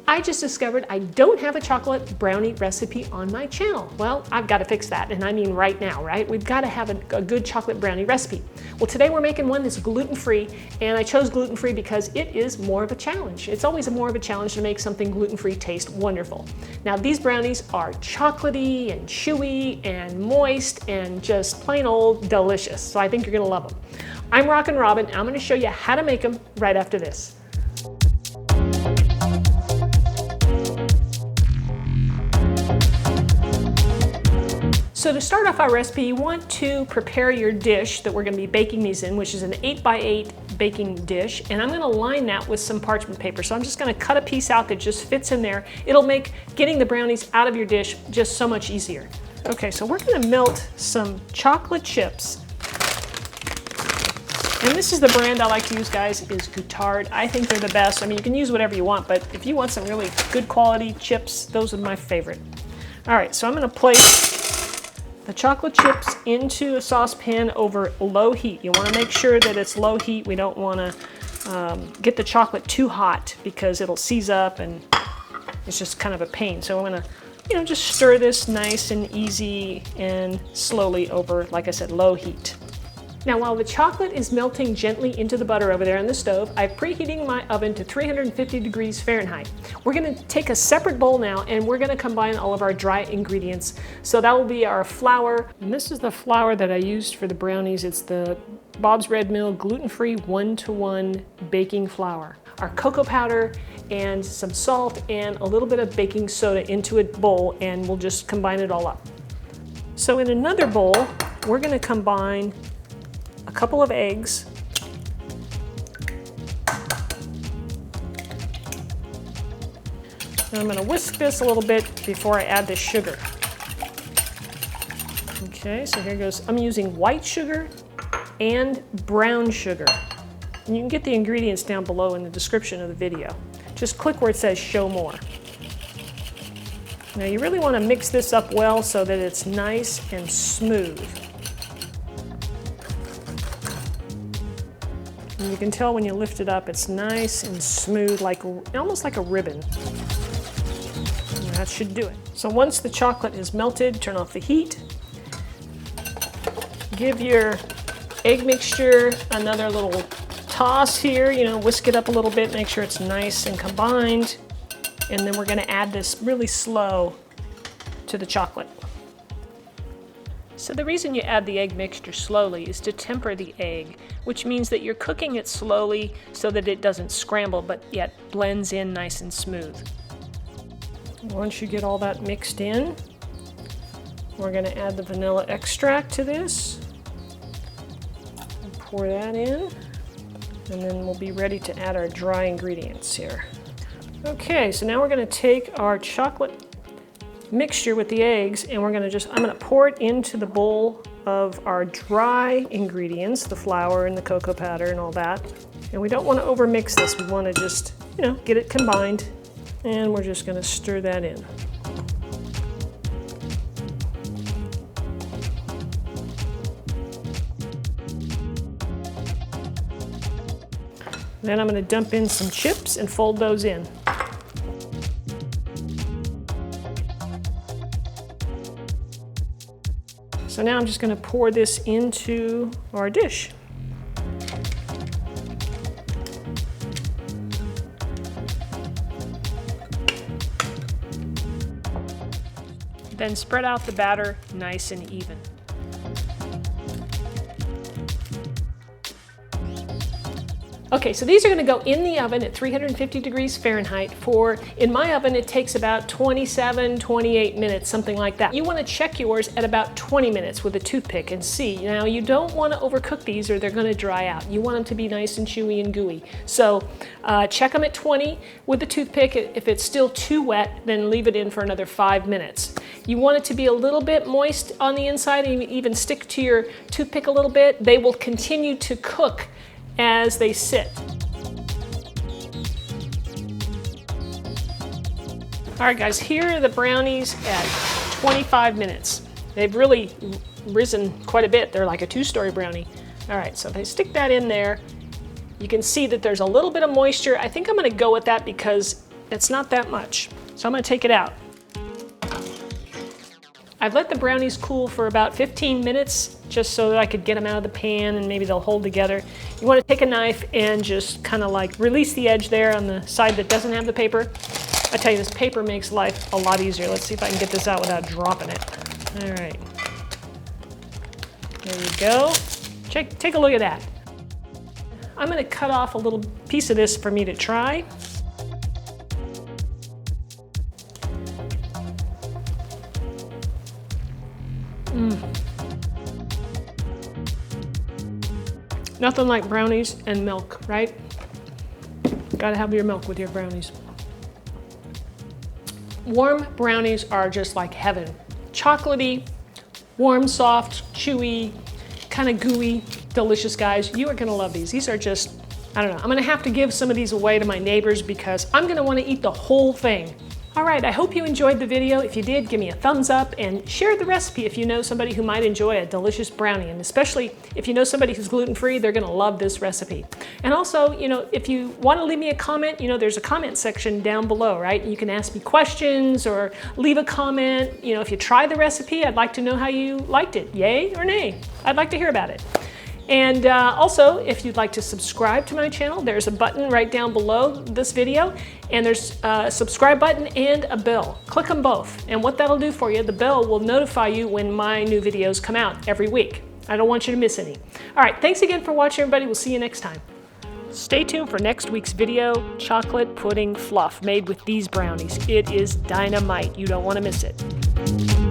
I just discovered I don't have a chocolate brownie recipe on my channel. Well, I've got to fix that, and I mean right now, right? We've got to have a good chocolate brownie recipe. Well, today we're making one that's gluten-free, and I chose gluten-free because it is more of a challenge. It's always more of a challenge to make something gluten-free taste wonderful. Now, these brownies are chocolatey and chewy and moist and just plain old delicious, so I think you're gonna love them. I'm Rockin' Robin. I'm gonna show you how to make them right after this. So to start off our recipe, you want to prepare your dish that we're going to be baking these in, which is an 8x8 baking dish, and I'm going to line that with some parchment paper. So I'm just going to cut a piece out that just fits in there. It'll make getting the brownies out of your dish just so much easier. Okay, so we're going to melt some chocolate chips. And this is the brand I like to use, guys, is Guittard. I think they're the best. I mean, you can use whatever you want, but if you want some really good quality chips, those are my favorite. All right, so I'm going to place the chocolate chips into a saucepan over low heat. You want to make sure that it's low heat. We don't want to get the chocolate too hot because it'll seize up and it's just kind of a pain. So I'm going to, just stir this nice and easy and slowly over, like I said, low heat. Now, while the chocolate is melting gently into the butter over there on the stove, I'm preheating my oven to 350 degrees Fahrenheit. We're going to take a separate bowl now, and we're going to combine all of our dry ingredients. So that will be our flour. And this is the flour that I used for the brownies. It's the Bob's Red Mill gluten-free 1-to-1 baking flour. Our cocoa powder and some salt and a little bit of baking soda into a bowl, and we'll just combine it all up. So in another bowl, we're going to combine a couple of eggs, and I'm going to whisk this a little bit before I add the sugar. Okay, so here goes. I'm using white sugar and brown sugar. And you can get the ingredients down below in the description of the video. Just click where it says show more. Now you really want to mix this up well so that it's nice and smooth. And you can tell when you lift it up, it's nice and smooth, almost like a ribbon. And that should do it. So once the chocolate is melted, turn off the heat. Give your egg mixture another little toss here, whisk it up a little bit, make sure it's nice and combined. And then we're going to add this really slow to the chocolate. So the reason you add the egg mixture slowly is to temper the egg, which means that you're cooking it slowly so that it doesn't scramble, but yet blends in nice and smooth. Once you get all that mixed in, we're going to add the vanilla extract to this. And pour that in, and then we'll be ready to add our dry ingredients here. Okay, so now we're going to take our chocolate mixture with the eggs, and I'm going to pour it into the bowl of our dry ingredients, the flour and the cocoa powder and all that. And we don't want to overmix this. We want to just, get it combined, and we're just going to stir that in. Then I'm going to dump in some chips and fold those in. So now I'm just going to pour this into our dish. Then spread out the batter nice and even. Okay, so these are going to go in the oven at 350 degrees Fahrenheit in my oven, it takes about 27, 28 minutes, something like that. You want to check yours at about 20 minutes with a toothpick and see. Now, you don't want to overcook these or they're going to dry out. You want them to be nice and chewy and gooey. So check them at 20 with the toothpick. If it's still too wet, then leave it in for another 5 minutes. You want it to be a little bit moist on the inside and even stick to your toothpick a little bit. They will continue to cook as they sit. All right, guys, here are the brownies at 25 minutes. They've really risen quite a bit. They're like a 2-story brownie. All right, so if I stick that in there, you can see that there's a little bit of moisture. I think I'm gonna go with that because It's not that much. So I'm gonna take it out. I've let the brownies cool for about 15 minutes just so that I could get them out of the pan and maybe they'll hold together. You want to take a knife and just kind of like release the edge there on the side that doesn't have the paper. I tell you, this paper makes life a lot easier. Let's see if I can get this out without dropping it. All right. There you go. Take a look at that. I'm going to cut off a little piece of this for me to try. Nothing like brownies and milk, right? Gotta have your milk with your brownies. Warm brownies are just like heaven. Chocolatey, warm, soft, chewy, kind of gooey, delicious, guys. You are gonna love these. These are just, I don't know. I'm gonna have to give some of these away to my neighbors because I'm gonna wanna eat the whole thing. All right, I hope you enjoyed the video. If you did, give me a thumbs up and share the recipe if you know somebody who might enjoy a delicious brownie. And especially if you know somebody who's gluten-free, they're gonna love this recipe. And also, if you wanna leave me a comment, there's a comment section down below, right? You can ask me questions or leave a comment. If you try the recipe, I'd like to know how you liked it. Yay or nay? I'd like to hear about it. And also, if you'd like to subscribe to my channel, there's a button right down below this video, and there's a subscribe button and a bell. Click them both, and what that'll do for you, the bell will notify you when my new videos come out every week. I don't want you to miss any. All right, thanks again for watching, everybody. We'll see you next time. Stay tuned for next week's video, chocolate pudding fluff made with these brownies. It is dynamite. You don't want to miss it.